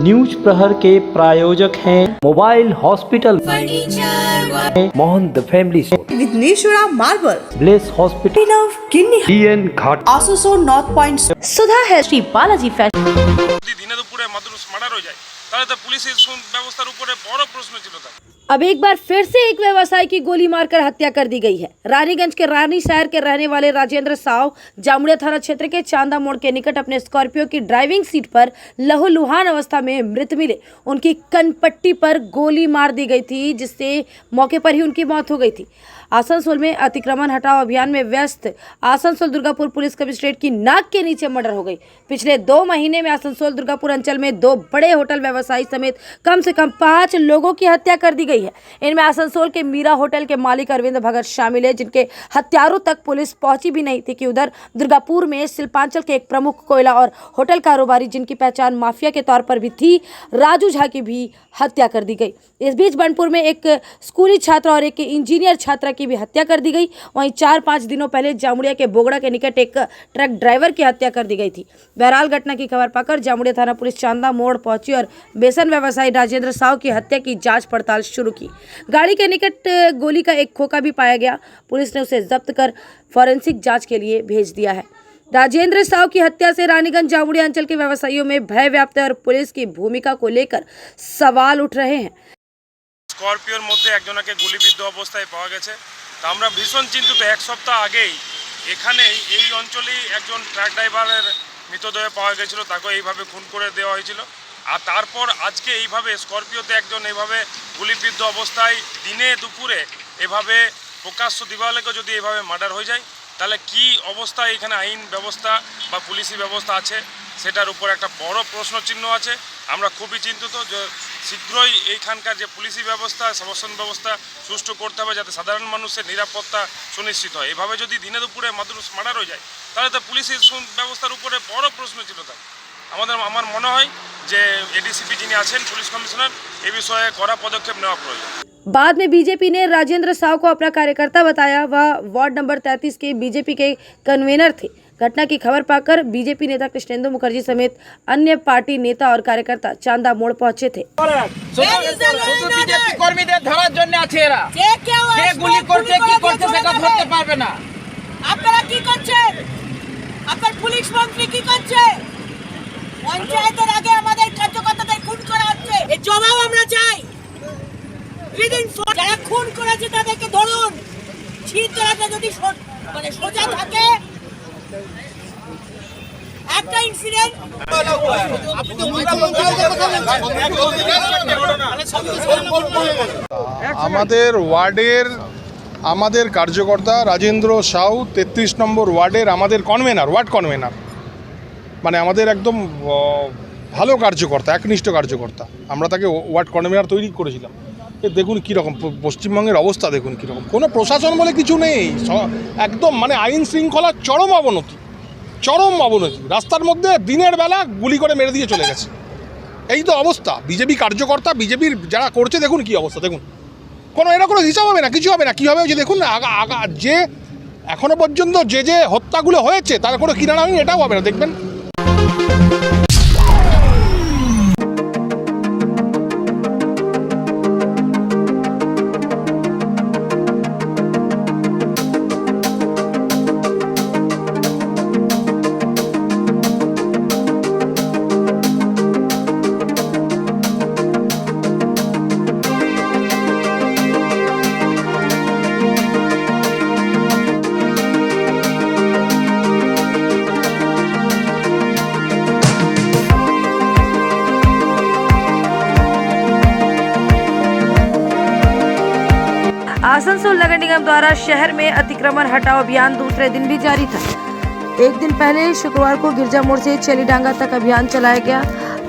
News प्रहर के प्रायोजक हैं मोबाइल हॉस्पिटल मोहन the family Vighneshwara marble, bless hospital of kidney, DN घाट आसोसो नॉर्थ पॉइंट, सुधा है श्री बालाजी फैशन। দিনে দুপুরে মানুষ মার্ডার হয়ে যায় তাহলে তো পুলিশের ব্যবস্থার উপরে বড় প্রশ্ন ছিল। अब एक बार फिर से एक व्यवसायी की गोली मारकर हत्या कर दी गई है। रानीगंज के रानी शहर के रहने वाले राजेंद्र साव जामुड़िया थाना क्षेत्र के चांदा मोड़ के निकट अपने स्कॉर्पियो की ड्राइविंग सीट पर लहूलुहान अवस्था में मृत मिले। उनकी कनपट्टी पर गोली मार दी गई थी, जिससे मौके पर ही उनकी मौत हो गई थी। आसनसोल में अतिक्रमण हटाओ अभियान में व्यस्त आसनसोल दुर्गापुर पुलिस कमिश्नरेट की नाक के नीचे मर्डर हो गई। पिछले 2 महीने में आसनसोल दुर्गापुर अंचल में 2 बड़े होटल व्यवसायी समेत कम से कम 5 लोगों की हत्या कर दी गई है। इनमें आसनसोल के मीरा होटल के मालिक अरविंद भगत शामिल है, जिनके हत्यारों तक पुलिस पहुंची भी नहीं थी कि उधर दुर्गापुर में शिल्पांचल के एक प्रमुख कोयला और होटल कारोबारी, जिनकी पहचान माफिया के तौर पर भी थी, राजू झा की भी हत्या कर दी गई। इस बीच बनपुर में एक स्कूली छात्र और एक इंजीनियर छात्रा की भी हत्या कर दी गई। वहीं 4-5 दिनों पहले जामुड़िया के बोगड़ा के निकट एक ट्रक ड्राइवर की हत्या कर दी गई थी। बहरहाल घटना की खबर पाकर जामुड़िया थाना पुलिस चांदा मोड़ पहुंची और बेसन व्यवसायी राजेंद्र साव की हत्या की जांच पड़ताल शुरू की। गाड़ी के निकट गोली का एक खोखा भी पाया गया। पुलिस ने उसे जब्त कर फॉरेंसिक जांच के लिए भेज दिया है। राजेंद्र साव की हत्या से रानीगंज जामुड़िया अंचल के व्यवसायियों में भय व्याप्त है और पुलिस की भूमिका को लेकर सवाल उठ रहे हैं। স্করপিওর মধ্যে একজনকে গুলিবিদ্ধ অবস্থায় পাওয়া গেছে। তা আমরা ভীষণ চিন্তিত। এক সপ্তাহ আগেই এখানেই এই অঞ্চলেই একজন ট্রাক ড্রাইভারের মৃতদেহ পাওয়া গেছিল, তাকে এইভাবে খুন করে দেওয়া হয়েছিল। আর তারপর আজকে এইভাবে স্করপিওতে একজন এইভাবে গুলিবিদ্ধ অবস্থায় দিনে দুপুরে এভাবে প্রকাশ্য দিবালোকে যদি এইভাবে মার্ডার হয়ে যায়, তাহলে কি অবস্থা এখানে আইন ব্যবস্থা বা পুলিশি ব্যবস্থা আছে সেটার উপর একটা বড় প্রশ্নচিহ্ন আছে। আমরা খুবই চিন্তিত যে শীঘ্রই এইখানকার যে পুলিশি ব্যবস্থা, শাসন ব্যবস্থা সুষ্ঠু করতে হবে, যাতে সাধারণ মানুষের নিরাপত্তা সুনিশ্চিত হয়। এভাবে যদি দিনে দুপুরে মানুষ মার্ডার হয়ে যায়, তাহলে তো পুলিশের ব্যবস্থার উপরে বড় প্রশ্নচিহ্ন থাকে। আমার মনে হয় যে এডিসিপি যিনি আছেন পুলিশ কমিশনার, এই বিষয়ে কড়া পদক্ষেপ নেওয়া প্রয়োজন। बाद में बीजेपी ने राजेंद्र साव को अपना कार्यकर्ता बताया। वह वार्ड नंबर 33 के बीजेपी के कन्वेनर थे। घटना की खबर पाकर बीजेपी नेता कृष्णेंदु मुखर्जी समेत अन्य पार्टी नेता और कार्यकर्ता चांदा मोड़ पहुंचे थे। যারা খুন করেছে তাদেরকে ধরুন, ছিনতাইটা যদি মানে সোজা থাকে একটা ইনসিডেন্ট। আমাদের ওয়ার্ডের আমাদের কার্যকর্তা রাজেন্দ্র সাউ 33 নম্বর ওয়ার্ডের আমাদের কনভেনার, ওয়ার্ড কনভেনার, মানে আমাদের একদম ভালো কার্যকর্তা, একনিষ্ঠ কার্যকর্তা। আমরা তাকে ওয়ার্ড কনভেনার তৈরি করেছিলাম। দেখুন কীরকম পশ্চিমবঙ্গের অবস্থা, দেখুন কীরকম, কোনো প্রশাসন বলে কিছু নেই, একদম মানে আইন শৃঙ্খলার চরম অবনতি। রাস্তার মধ্যে দিনের বেলা গুলি করে মেরে দিয়ে চলে গেছে। এই তো অবস্থা বিজেপি কার্যকর্তা, বিজেপির যারা করছে, দেখুন কী অবস্থা। দেখুন কোনো এটা কোনো হিসাব হবে না, কিছু হবে না। কী হবে যে দেখুন যে এখনও পর্যন্ত যে হত্যাগুলো হয়েছে তার কোনো কিনারা হয়নি, এটাও হবে না, দেখবেন। आसनसोल नगर निगम द्वारा शहर में अतिक्रमण हटाओ अभियान दूसरे दिन भी जारी था। एक दिन पहले शुक्रवार को गिरजा मोड़ से चलीडांगा तक अभियान चलाया गया।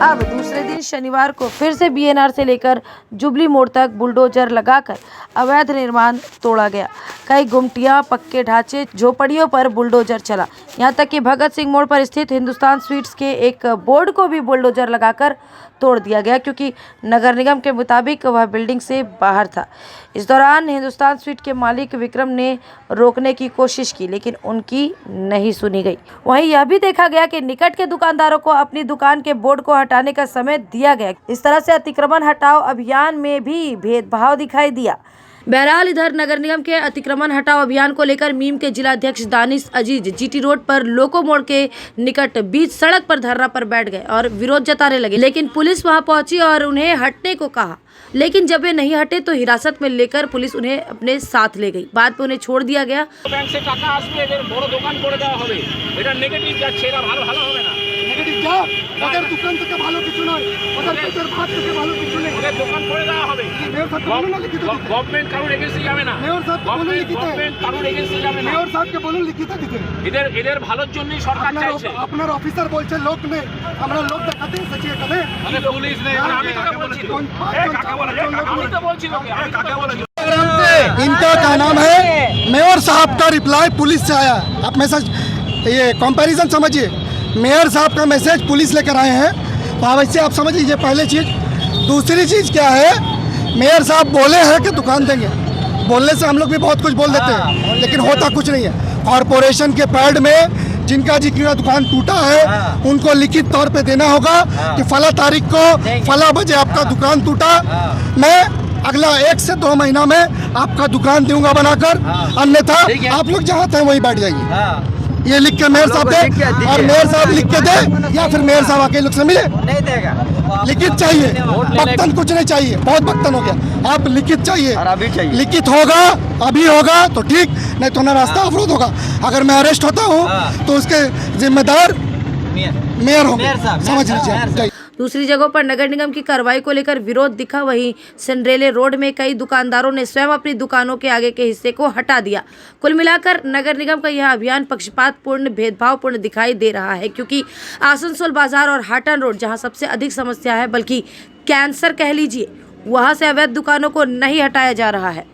अब दूसरे दिन शनिवार को फिर से बीएनआर से लेकर जुबली मोड़ तक बुलडोजर लगाकर अवैध निर्माण तोड़ा गया। कई गुमटियां, पक्के ढांचे, झोपड़ियों पर बुलडोजर चला। यहां तक कि भगत सिंह मोड़ पर स्थित हिंदुस्तान स्वीट्स के एक बोर्ड को भी बुलडोजर लगाकर तोड़ दिया गया, क्योंकि नगर निगम के मुताबिक वह बिल्डिंग से बाहर था। इस दौरान हिंदुस्तान स्वीट के मालिक विक्रम ने रोकने की कोशिश की, लेकिन उनकी नहीं सुनी गई। वहीं यह भी देखा गया कि निकट के दुकानदारों को अपनी दुकान के बोर्ड को हटाने का समय दिया गया। इस तरह से अतिक्रमण हटाओ अभियान में भी भेदभाव दिखाई दिया। बहरहाल इधर नगर निगम के अतिक्रमण हटाओ अभियान को लेकर मीम के जिलाध्यक्ष दानिश अजीज जीटी रोड पर लोको मोड़ के निकट बीच सड़क पर धरना पर बैठ गए और विरोध जताने लगे, लेकिन पुलिस वहां पहुंची और उन्हें हटने को कहा। लेकिन जब वे नहीं हटे तो हिरासत में लेकर पुलिस उन्हें अपने साथ ले गई। बाद में उन्हें छोड़ दिया गया। बैंक से টাকা আসবে, এদের বড় দোকান করে দেওয়া হবে। এটা নেগেটিভ যাচ্ছে, এটা ভালো হবে না। নেগেটিভ যা, ওদের দোকান থেকে ভালো কিছু নয়, ওদের পেটের ভাত থেকে ভালো কিছু নেই। ওদের দোকান করে দেওয়া হবে। গভর্নমেন্ট কারোর এগেন্সি যাবে না। গভর্নমেন্ট কারোর এগেন্সি যাবে না। মেয়র সাহেবকে বলুন লিখিত দিতে। এদের ভালোর জন্যই সরকার চাইছে। আপনার অফিসার বলছে লোক নেই, আমরা লোক দেখাতে এসেছি এখানে। আরে পুলিশ নেই, আমি তোকে বলছি। इनका क्या नाम है, मेयर साहब का रिप्लाई पुलिस से आया। आप मैसेज ये कंपैरिजन समझिए, मेयर साहब का मैसेज पुलिस लेकर आए हैं, तो अब इससे आप समझ लीजिए पहले चीज़। दूसरी चीज़ क्या है, मेयर साहब बोले हैं कि दुकान देंगे, बोलने से हम लोग भी बहुत कुछ बोल देते हैं, लेकिन होता कुछ नहीं है। कॉरपोरेशन के पैड में जिनका जिनका दुकान टूटा है उनको लिखित तौर पे देना होगा कि फला तारीख को फला बजे आपका दुकान टूटा, मैं अगला 1 से 2 महीना में आपका दुकान दूंगा बनाकर, अन्यथा आप लोग जहाँ थे वहीं बैठ जाइए। ये लिख के मेयर साहब दे, और मेयर साहब लिख के दे, या फिर मेयर साहब आके लोग से मिले। लिखित चाहिए, बक्तन कुछ नहीं चाहिए, बहुत बक्तन हो गया। आप लिखित चाहिए, लिखित होगा अभी होगा तो ठीक, नहीं तो ना रास्ता अवरोध होगा। अगर मैं अरेस्ट होता हूँ तो उसके जिम्मेदार मेयर होंगे, समझ लीजिए। दूसरी जगहों पर नगर निगम की कार्रवाई को लेकर विरोध दिखा। वहीं सिंड्रेले रोड में कई दुकानदारों ने स्वयं अपनी दुकानों के आगे के हिस्से को हटा दिया। कुल मिलाकर नगर निगम का यह अभियान पक्षपातपूर्ण, भेदभावपूर्ण दिखाई दे रहा है, क्योंकि आसनसोल बाजार और हाटन रोड जहां सबसे अधिक समस्या है, बल्कि कैंसर कह लीजिए, वहां से अवैध दुकानों को नहीं हटाया जा रहा है।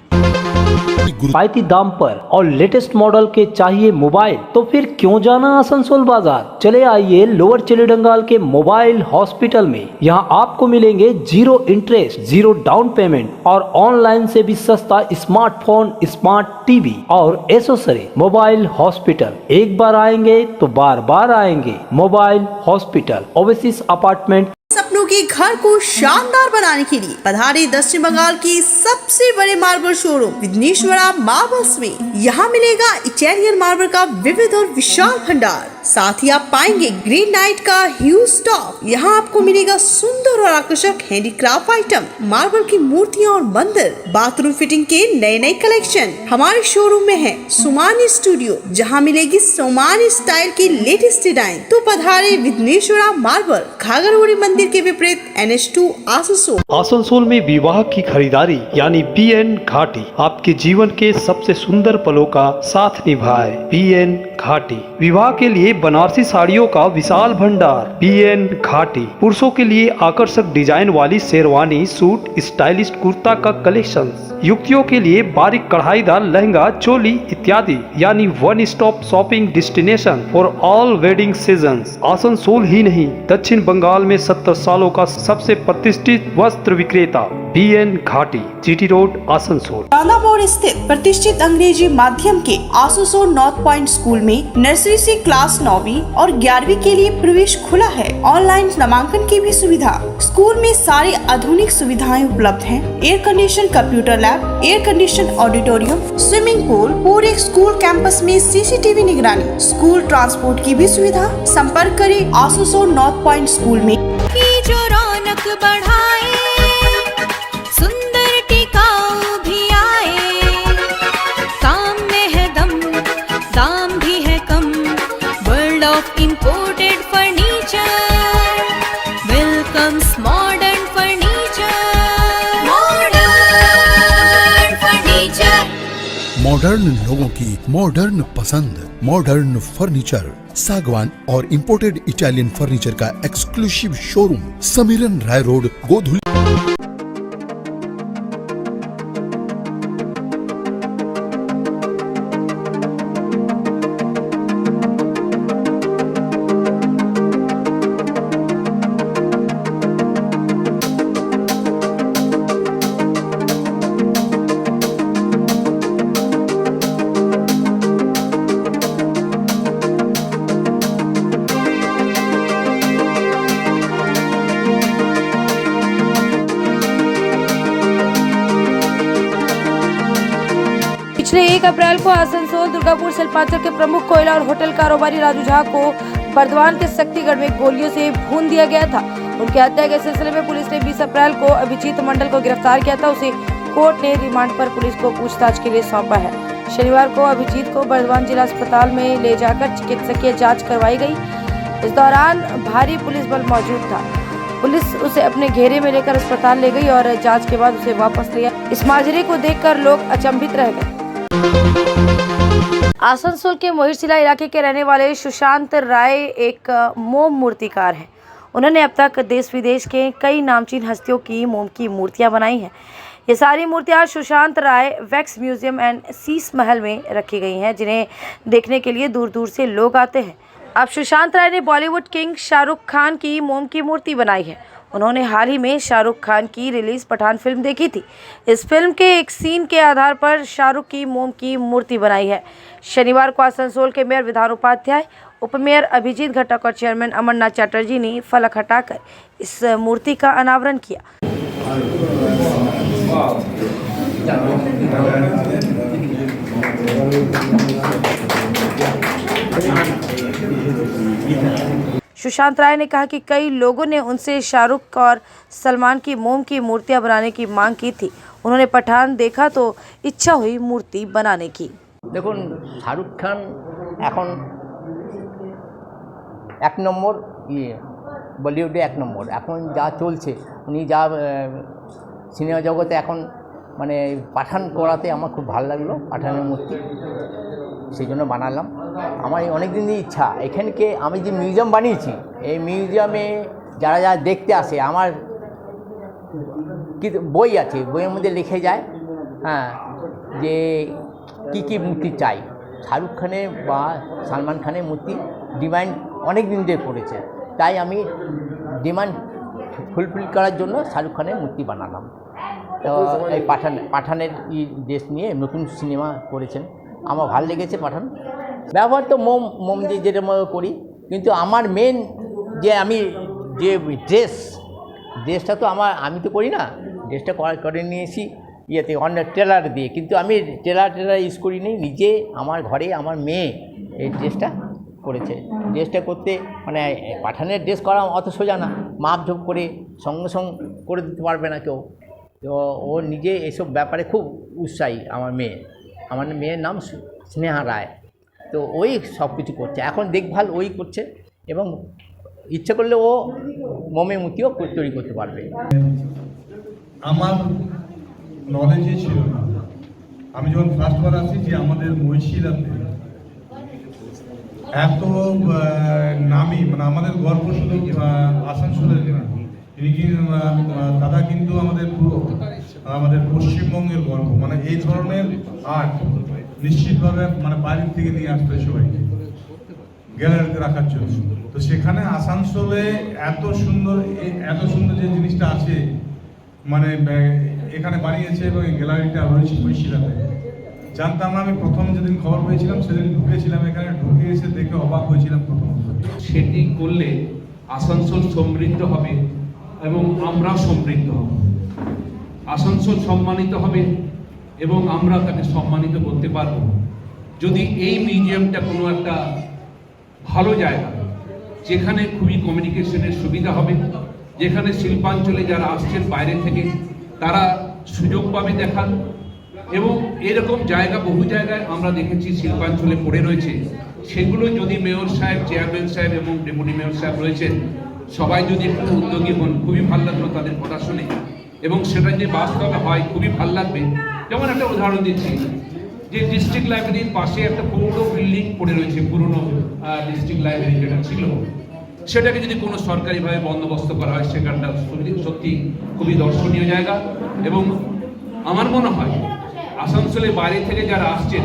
किफायती दाम पर और लेटेस्ट मॉडल के चाहिए मोबाइल, तो फिर क्यों जाना आसनसोल बाजार। चले आइए लोअर चिलीडंगाल के मोबाइल हॉस्पिटल में। यहाँ आपको मिलेंगे 0 इंटरेस्ट, 0 डाउन पेमेंट और ऑनलाइन से भी सस्ता स्मार्टफोन, स्मार्ट टीवी और एसेसरी। मोबाइल हॉस्पिटल, एक बार आएंगे तो बार बार आएंगे। Mobile hospital, oasis apartment. सपनों के घर को शानदार बनाने के लिए पधारे दक्षिण बंगाल की सबसे बड़े मार्बल शोरूम विघ्नेश्वरा मार्बल्स में। यहाँ मिलेगा इटालियन मार्बल का विविध और विशाल भंडार, साथ ही आप पाएंगे ग्रेनाइट का ह्यूज स्टॉक। यहाँ आपको मिलेगा सुंदर और आकर्षक हैंडीक्राफ्ट आइटम, मार्बल की मूर्तियाँ और मंदिर, बाथरूम फिटिंग के नए नए कलेक्शन। हमारे शोरूम में है सोमानी स्टूडियो, जहाँ मिलेगी सोमानी स्टाइल की लेटेस्ट डिजाइन। तो पधारे विघ्नेश्वरा मार्बल, घाघरगुड़ी मंदिर के विपरीत NH2 आसनसोल। आसनसोल में विवाह की खरीदारी यानी PN घाटी आपके जीवन के सबसे सुंदर पलों का साथ निभाए। PN घाटी विवाह के लिए बनारसी साड़ियों का विशाल भंडार। PN घाटी पुरुषों के लिए आकर्षक डिजाइन वाली शेरवानी, सूट, स्टाइलिश कुर्ता का कलेक्शन, युवतियों के लिए बारीक कढ़ाईदार लहंगा, चोली इत्यादि, यानी one stop shopping destination for all wedding seasons. Asansol ही नहीं, दक्षिण बंगाल में 70 सालों का सबसे प्रतिष्ठित वस्त्र विक्रेता PN घाटी, GT रोड, आसनसोल। चांदा मोड़ स्थित प्रतिष्ठित अंग्रेजी माध्यम के आसनसोल नॉर्थ पॉइंट स्कूल में नर्सरी से क्लास 9वीं और 11वीं के लिए प्रवेश खुला है। ऑनलाइन नामांकन की भी सुविधा। स्कूल में सारी आधुनिक सुविधाएं उपलब्ध हैं। Air condition computer lab, air condition auditorium, swimming pool, पूरे स्कूल कैंपस में CCTV निगरानी, स्कूल ट्रांसपोर्ट की भी सुविधा। संपर्क करें आसनसोल नॉर्थ पॉइंट स्कूल में। जो रौनक बढ़ाए, सुंदर टिकाऊ भी आए, काम में है दम, दाम भी है कम। World of imported furniture welcomes modern furniture. Modern furniture, modern लोगों की मॉडर्न पसंद, मॉडर्न फर्नीचर, सागवान और इंपोर्टेड इटालियन फर्नीचर का exclusive showroom, Samiran Rai road, Godhuli. पिछले 1 अप्रैल को आसनसोल दुर्गापुर शिल्पांचल के प्रमुख कोयला और होटल कारोबारी राजू झा को बर्दवान के शक्तिगढ़ में गोलियों से भून दिया गया था। उनकी हत्या के सिलसिले में पुलिस ने 20 अप्रैल को अभिजीत मंडल को गिरफ्तार किया था। उसे कोर्ट ने रिमांड पर पुलिस को पूछताछ के लिए सौंपा है। शनिवार को अभिजीत को बर्दवान जिला अस्पताल में ले जाकर चिकित्सकीय जाँच करवाई गई। इस दौरान भारी पुलिस बल मौजूद था। पुलिस उसे अपने घेरे में लेकर अस्पताल ले गई और जांच के बाद उसे वापस लिया। इस माजरे को देखकर लोग अचंभित रह गए। आसनसोल के मोहिरशिला इलाके के रहने वाले सुशांत राय एक मोम मूर्तिकार हैं। उन्होंने अब तक देश विदेश के कई नामचीन हस्तियों की मोम की मूर्तियां बनाई हैं। ये सारी मूर्तियां सुशांत राय wax museum and Sheesh Mahal में रखी गई हैं, जिन्हें देखने के लिए दूर दूर से लोग आते हैं। अब सुशांत राय ने बॉलीवुड किंग शाहरुख खान की मोम की मूर्ति बनाई है। उन्होंने हाल ही में शाहरुख खान की रिलीज पठान फिल्म देखी थी। इस फिल्म के एक सीन के आधार पर शाहरुख की मोम की मूर्ति बनाई है। शनिवार को आसनसोल के मेयर विधान उपाध्याय, उपमेयर अभिजीत घटक और चेयरमैन अमरनाथ चटर्जी ने फलक हटाकर इस मूर्ति का अनावरण किया। सुशांत राय ने कहा कि कई लोगों ने उनसे शाहरुख और सलमान की मोम की मूर्तियां बनाने की मांग की थी। उन्होंने पठान देखा तो इच्छा हुई मूर्ति बनाने की। দেখুন শাহরুখ খান এখন 1 নম্বর বলিউডে 1 নম্বর। এখন যা চলছে, উনি যা সিনেমা জগতে এখন মানে পাঠান করাতে আমার খুব ভালো লাগলো। পাঠানের মূর্তি সেই জন্য বানালাম। আমার অনেক দিনই ইচ্ছা, এখানকে আমি যে মিউজিয়াম বানিয়েছি, এই মিউজিয়ামে যারা যারা দেখতে আসে, আমার কি বই আছে, বইয়ের মধ্যে লিখে যায় হ্যাঁ যে কি মূর্তি চাই। শাহরুখ খানের বা সালমান খানের মূর্তি ডিমান্ড অনেক দিন ধরে করেছে, তাই আমি ডিমান্ড ফুলফিল করার জন্য শাহরুখ খানের মূর্তি বানালাম। তো এই পাঠানের দেশ নিয়ে নতুন সিনেমা করেছেন, আমার ভালো লেগেছে পাঠান। ব্যবহার তো মোম দিয়ে যেটা করি, কিন্তু আমার মেন যে আমি যে ড্রেসটা তো আমি তো করি না, ড্রেসটা করে নিয়েছি ইয়েতে অন্য টেলার দিয়ে, কিন্তু আমি টেলার ইউজ করিনি, নিজে আমার ঘরে আমার মেয়ে এই ড্রেসটা করেছে। ড্রেসটা করতে মানে পাঠানের ড্রেস করা অত সোজা না, মাপঝোপ করে সঙ্গে করে দিতে পারবে না কেউ। তো ও নিজে এসব ব্যাপারে খুব উৎসাহী। আমার মেয়ের নাম স্নেহা রায়। তো ওই সব কিছু করছে, এখন দেখভাল ওই করছে এবং ইচ্ছে করলে ও মোমের মূর্তিও তৈরি করতে পারবে। আমার নলেজে ছিল না। আমি যখন ফার্স্টবার আসি যে আমাদের মহিষিলাতে এত নামি মানে আমাদের গর্ব শুধু আসানসোলের না, দাদা কিন্তু আমাদের পশ্চিমবঙ্গের গর্ব। মানে এই ধরনের আর্ট নিশ্চিতভাবে মানে বাইরে থেকে নিয়ে আসতে সবাইকে গ্যালারিতে রাখার জন্য। তো সেখানে আসানসোলে এত সুন্দর যে জিনিসটা আছে মানে এখানে বানিয়েছে এবং এই গ্যালারিটা রয়েছে মহিষিলাতে। জানতাম না, আমি প্রথম যেদিন খবর পেয়েছিলাম সেদিন ঢুকেছিলাম, এখানে ঢুকে এসে দেখে অবাক হয়েছিলাম প্রথমত। সেটি করলে আসানসোল সমৃদ্ধ হবে এবং আমরা সমৃদ্ধ হব। আসানসোল সম্মানিত হবে এবং আমরা তাকে সম্মানিত করতে পারব যদি এই মিউজিয়ামটা কোনো একটা ভালো জায়গা, যেখানে খুবই কমিউনিকেশনের সুবিধা হবে, যেখানে শিল্পাঞ্চলে যারা আসছেন বাইরে থেকে তারা সুযোগ পাবে দেখার। এবং এরকম জায়গা বহু জায়গায় আমরা দেখেছি শিল্পাঞ্চলে পড়ে রয়েছে, সেগুলো যদি মেয়র সাহেব, চেয়ারম্যান সাহেব এবং ডেপুটি মেয়র সাহেব রয়েছেন, সবাই যদি একটু উদ্যোগী হন, খুবই ভালো লাগলো তাদের কথা শুনে। এবং সেটা যদি বাস্তবে হয় খুবই ভালো লাগবে। যেমন একটা উদাহরণ দিচ্ছি, যে ডিস্ট্রিক্ট লাইব্রেরির পাশে একটা পুরনো বিল্ডিং পড়ে রয়েছে, পুরনো ডিস্ট্রিক্ট লাইব্রেরি যেটা ছিল, সেটাকে যদি কোনো সরকারিভাবে বন্দোবস্ত করা হয়, সেখানটা সত্যি খুবই দর্শনীয় জায়গা। এবং আমার মনে হয় আসানসোলের বাইরে থেকে যারা আসছেন,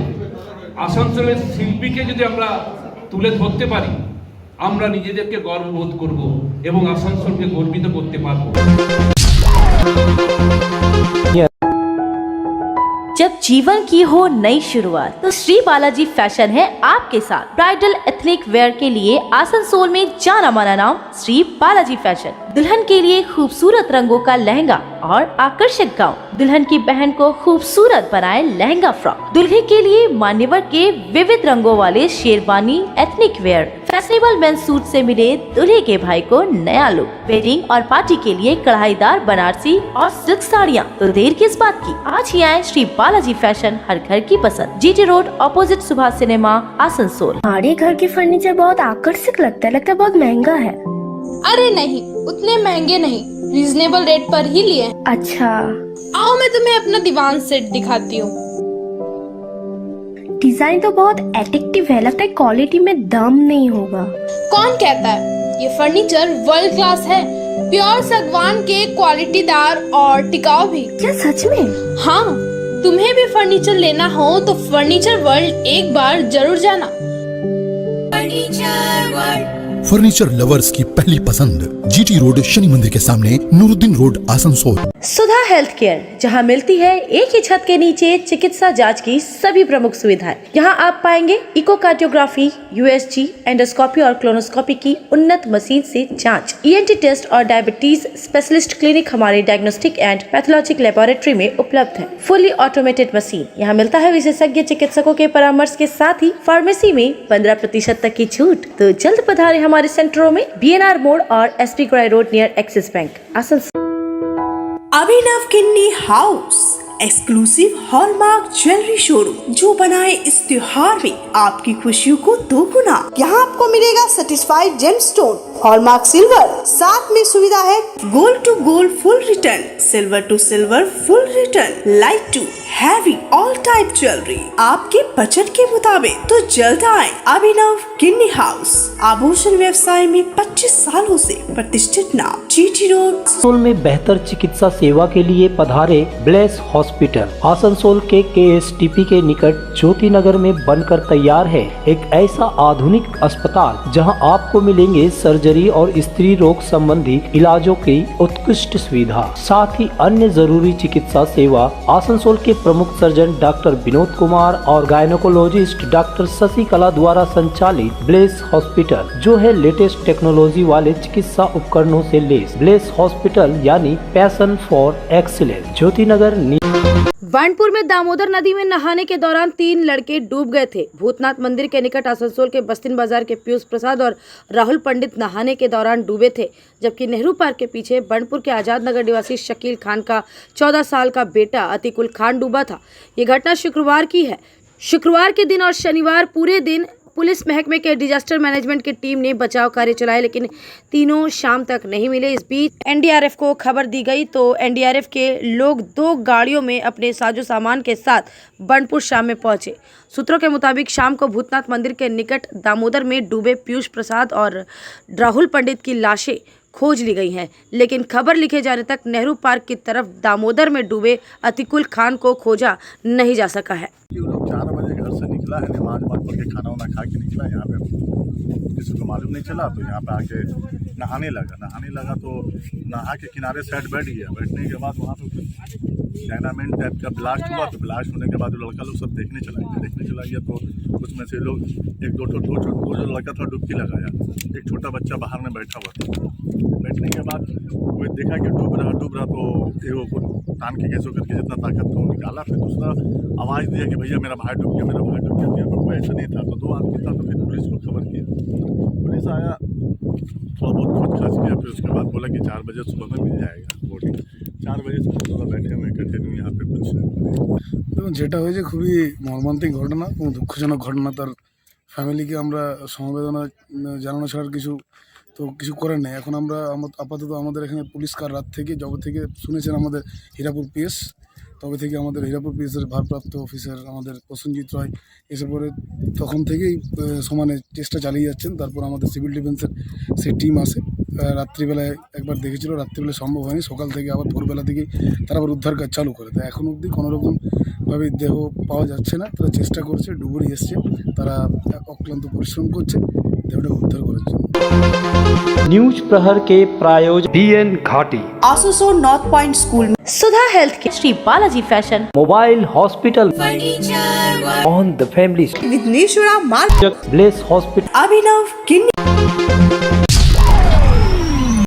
আসানসোলের শিল্পীকে যদি আমরা তুলে ধরতে পারি, আমরা নিজেদেরকে গর্ববোধ করব এবং আসানসোলকে গর্বিত করতে পারবো। जब जीवन की हो नई शुरुआत तो श्री बालाजी फैशन है आपके साथ। ब्राइडल एथनिक वेयर के लिए आसनसोल में जाना माना नाम श्री बालाजी फैशन। दुल्हन के लिए खूबसूरत रंगों का लहंगा और आकर्षक गाउन, दुल्हन की बहन को खूबसूरत बनाए लहंगा फ्रॉक, दुल्हे के लिए मान्यवर के विविध रंगों वाले sherwani ethnic wear, fashionable men's suit से मिले दूल्हे के भाई को नया लुक, वेडिंग और पार्टी के लिए कढ़ाईदार बनारसी और सिल्क साड़ियाँ। तो देर किस बात की, आज ही आए श्री बालाजी फैशन, हर घर की पसंद, GT road opposite Subhash cinema, Asansol. हमारे घर के फर्नीचर बहुत आकर्षक लगता है बहुत महंगा है। अरे नहीं, उतने महंगे नहीं, रीजनेबल रेट पर ही लिए। अच्छा, आओ मैं तुम्हें अपना दीवान सेट दिखाती हूँ। डिजाइन तो बहुत एट्रैक्टिव है, लगता है क्वालिटी में दम नहीं होगा। कौन कहता है, ये फर्नीचर वर्ल्ड क्लास है, प्योर सागवान के, क्वालिटीदार और टिकाऊ भी। क्या सच में? हाँ, तुम्हें भी फर्नीचर लेना हो तो फर्नीचर वर्ल्ड एक बार जरूर जाना। फर्नीचर लवर्स की पहली पसंद, जीटी रोड शनि मंदिर के सामने, नूरुद्दीन रोड, आसनसोल। सुधा हेल्थ केयर, जहां मिलती है एक ही छत के नीचे चिकित्सा जांच की सभी प्रमुख सुविधाएं। यहां आप पाएंगे इकोकार्डियोग्राफी, यूएसजी, एंडोस्कोपी और क्लोनोस्कोपी की उन्नत मशीन से जांच, ईएनटी टेस्ट और डायबिटीज स्पेशलिस्ट क्लिनिक हमारे डायग्नोस्टिक एंड पैथोलॉजिक लेबोरेटरी में उपलब्ध है। फुली ऑटोमेटेड मशीन, यहाँ मिलता है विशेषज्ञ चिकित्सकों के परामर्श के साथ ही फार्मेसी में 15% तक की छूट। तो जल्द पधारे हमारे सेंटरों में, बीएनआर मोड़ और एसपी ग्राई road near Axis bank, Asansol. Abhinav Kinni house, exclusive hallmark jewellery showroom जो बनाए इस त्योहार में आपकी खुशियों को दोगुना। यहाँ आपको मिलेगा सर्टिफाइड जेमस्टोन, हॉलमार्क सिल्वर, साथ में सुविधा है gold to gold full return, silver to silver full return, light to heavy all type jewellery आपके बजट के मुताबिक। तो जल्द आए अभिनव किन्नी हाउस, आभूषण व्यवसाय में 25 सालों से प्रतिष्ठित नाम, जीटी रोड। आसनसोल में बेहतर चिकित्सा सेवा के लिए पधारे ब्लेस हॉस्पिटल। आसनसोल के केएसटीपी के निकट ज्योति नगर में बनकर तैयार है एक ऐसा आधुनिक अस्पताल जहां आपको मिलेंगे सर्जरी और स्त्री रोग संबंधी इलाजों की उत्कृष्ट सुविधा, साथ ही अन्य जरूरी चिकित्सा सेवा। आसनसोल के प्रमुख सर्जन डॉक्टर विनोद कुमार और गायनोकोलॉजिस्ट डॉक्टर शशि कला द्वारा संचालित ब्लेस हॉस्पिटल, जो है लेटेस्ट टेक्नोलॉजी वाले चिकित्सा उपकरणों से लेस। ब्लेस हॉस्पिटल यानी पैशन फॉर एक्सीलेंस, ज्योति नगर। बानपुर में दामोदर नदी में नहाने के दौरान 3 लड़के डूब गए थे। भूतनाथ मंदिर के निकट आसनसोल के बस्तिन बाजार के पीयूष प्रसाद और राहुल पंडित नहाने के दौरान डूबे थे, जबकि नेहरू पार्क के पीछे बानपुर के आजाद नगर निवासी शकील खान का 14 साल का बेटा अतिकुल खान डूबा था। ये घटना शुक्रवार की है। शुक्रवार के दिन और शनिवार पूरे दिन पुलिस महकमे के डिजास्टर मैनेजमेंट की टीम ने बचाव कार्य चलाए, लेकिन तीनों शाम तक नहीं मिले। इस बीच एनडीआरएफ को खबर दी गई तो एनडीआरएफ के लोग 2 गाड़ियों में अपने साजो सामान के साथ बनपुर शाम में पहुंचे। सूत्रों के मुताबिक शाम को भूतनाथ मंदिर के निकट दामोदर में डूबे पीयूष प्रसाद और राहुल पंडित की लाशें खोज ली गई हैं, लेकिन खबर लिखे जाने तक नेहरू पार्क की तरफ दामोदर में डूबे अतिकुल खान को खोजा नहीं जा सका है। 4 बजे घर से निकला है, नमाज पढ़ के खाना वाना खा के निकला। यहाँ पे किसी को मालूम नहीं चला तो यहाँ पे आके नहाने लगा तो नहा के किनारे साइड बैठ गया। बैठने के बाद वहाँ पे डायनामाइट टाइप का ब्लास्ट हुआ। तो ब्लास्ट होने के बाद लड़का लोग सब देखने चला गया तो उसमें से लोग दो जो लड़का था डुबकी लगाया। एक छोटा बच्चा बाहर में बैठा हुआ था। बैठने के बाद वो देखा कि डूब रहा तो वो तान के कैसे करके जितना ताकत था वो निकाला। फिर दूसरा आवाज़ दिया कि भैया मेरा भाई डूब गया। यहाँ पर कोई ऐसा नहीं था तो 2 आदमी था। तो फिर पुलिस को खबर किया, पुलिस आया, थोड़ा बहुत खोज किया। फिर उसके बाद बोला कि 4 बजे सुबह में मिल जाएगा बॉडी। 4 बजे से बैठे हुए कंटिन्यू यहाँ पे कुछ দেখুন যেটা হয়েছে খুবই মর্মান্তিক ঘটনা এবং দুঃখজনক ঘটনা। তার ফ্যামিলিকে আমরা সমবেদনা জানানো ছাড়া কিছু করার নেই। এখন আমরা আপাতত আমাদের এখানে পুলিশ কার রাত থেকে জব থেকে শুনেছেন আমাদের হীরাপুর পিএস তবে থেকে আমাদের হীরাপুর পিএসের ভারপ্রাপ্ত অফিসার আমাদের প্রসেনজিৎ রায় এসে পরে তখন থেকেই সমানে চেষ্টা চালিয়ে যাচ্ছেন। তারপর আমাদের সিভিল ডিফেন্সের সেই টিম আসে, রাত্রিবেলায় একবার দেখেছিল, রাত্রিবেলা সম্ভব হয়নি, সকাল থেকে আবার ভোরবেলা থেকেই তারা আবার উদ্ধার কাজ চালু করে। তো এখন অবধি কোনোরকমভাবে দেহ পাওয়া যাচ্ছে না, তারা চেষ্টা করছে, ডুবুরি এসছে, তারা অক্লান্ত পরিশ্রম করছে দেহটা উদ্ধার করার জন্য। न्यूज प्रहर के प्रायोजक बीएन घाटी, आसोसोल नॉर्थ पॉइंट स्कूल में सुधा हेल्थ के Shri Balaji fashion, mobile hospital on the family, Vighneshwara मार्ग, ब्लेस हॉस्पिटल, अभिनव किन्नी।